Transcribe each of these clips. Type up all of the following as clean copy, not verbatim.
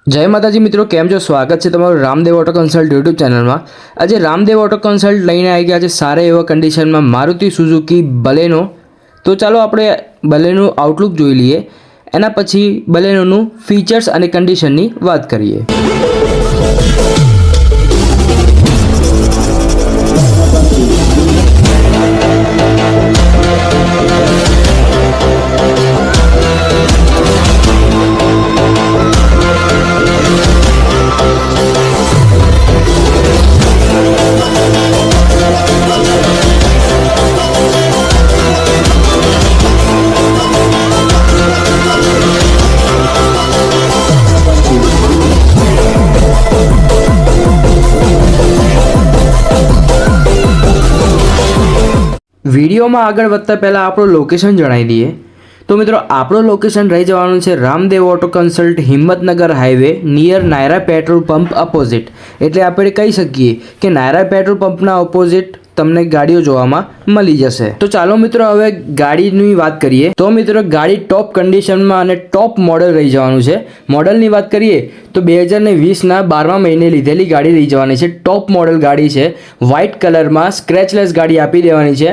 જય માતાજી મિત્રો, કેમ છો? સ્વાગત છે તમારું રામદેવ ઓટો કન્સલ્ટ યુટ્યુબ ચેનલમાં। આજે રામદેવ ઓટો કન્સલ્ટ લઈને આવી ગયા છે સારા એવા કન્ડિશનમાં મારુતિ સુઝુકી બલેનો। તો ચાલો આપણે બલેનો આઉટલુક જોઈ લઈએ, એના પછી બલેનોનું ફીચર્સ અને કન્ડિશનની વાત કરીએ। વિડીયોમાં આગળ વધતા પહેલાં આપણું લોકેશન જણાવી દઈએ। તો મિત્રો, આપણું લોકેશન રહી જવાનું છે Ramdev auto consult, Himmatnagar highway, near Naira petrol pump opposite. એટલે આપણે કહી શકીએ કે નાયરા પેટ્રોલ પંપના ઓપોઝિટ તમને ગાડીઓ જોવામાં મળી જશે। તો ચાલો મિત્રો, હવે ગાડીની વાત કરીએ। તો મિત્રો, ગાડી ટોપ કન્ડિશનમાં અને ટોપ મોડલ રહી જવાનું છે। મોડલની વાત કરીએ તો 2020ના 12મા મહિને લીધેલી ગાડી રહી જવાની છે। ટોપ મોડલ ગાડી છે, વ્હાઇટ કલરમાં સ્ક્રેચલેસ ગાડી આપી દેવાની છે।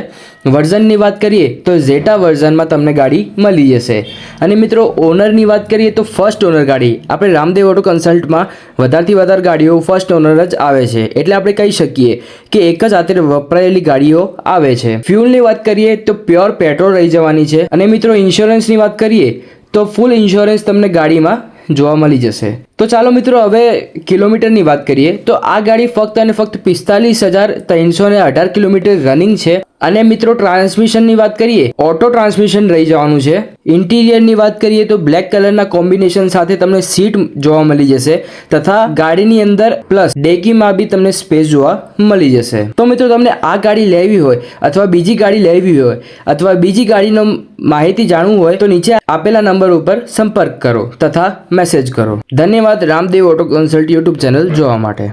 વર્ઝનની વાત કરીએ તો ઝેટા વર્ઝનમાં તમને ગાડી મળી જશે। અને મિત્રો, ઓનરની વાત કરીએ તો ફર્સ્ટ ઓનર ગાડી આપણે રામદેવ ઓટો કન્સલ્ટમાં વધારેથી વધારે ગાડીઓ ફર્સ્ટ ઓનર જ આવે છે। એટલે આપણે કહી શકીએ કે એક જ હાથે વપરાયેલી ગાડીઓ આવે છે। ફ્યુલની વાત કરીએ તો પ્યોર પેટ્રોલ રહી જવાની છે। અને મિત્રો, ઇન્સ્યોરન્સની વાત કરીએ તો ફૂલ ઇન્સ્યોરન્સ તમને ગાડીમાં જોવા મળી જશે। તો ચાલો મિત્રો, હવે કિલોમીટરની વાત કરીએ તો આ ગાડી ફક્ત અને ફક્ત 45,318 કિલોમીટર રનિંગ છે। અને મિત્રો, ટ્રાન્સમિશનની વાત કરીએ, ઓટો ટ્રાન્સમિશન રહી જવાનું છે। ઇન્ટિરિયરની વાત કરીએ તો બ્લેક કલરના કોમ્બિનેશન સાથે તમને સીટ જોવા મળી જશે, તથા ગાડીની અંદર પ્લસ ડેકીમાં બી તમને સ્પેસ જોવા મળી જશે। તો મિત્રો, તમને આ ગાડી લેવી હોય અથવા બીજી ગાડી લેવી હોય અથવા બીજી ગાડીનો માહિતી જાણવું હોય તો નીચે આપેલા નંબર ઉપર સંપર્ક કરો તથા મેસેજ કરો। ધન્યવાદ Ramdev auto consult YouTube channel જોવા માટે।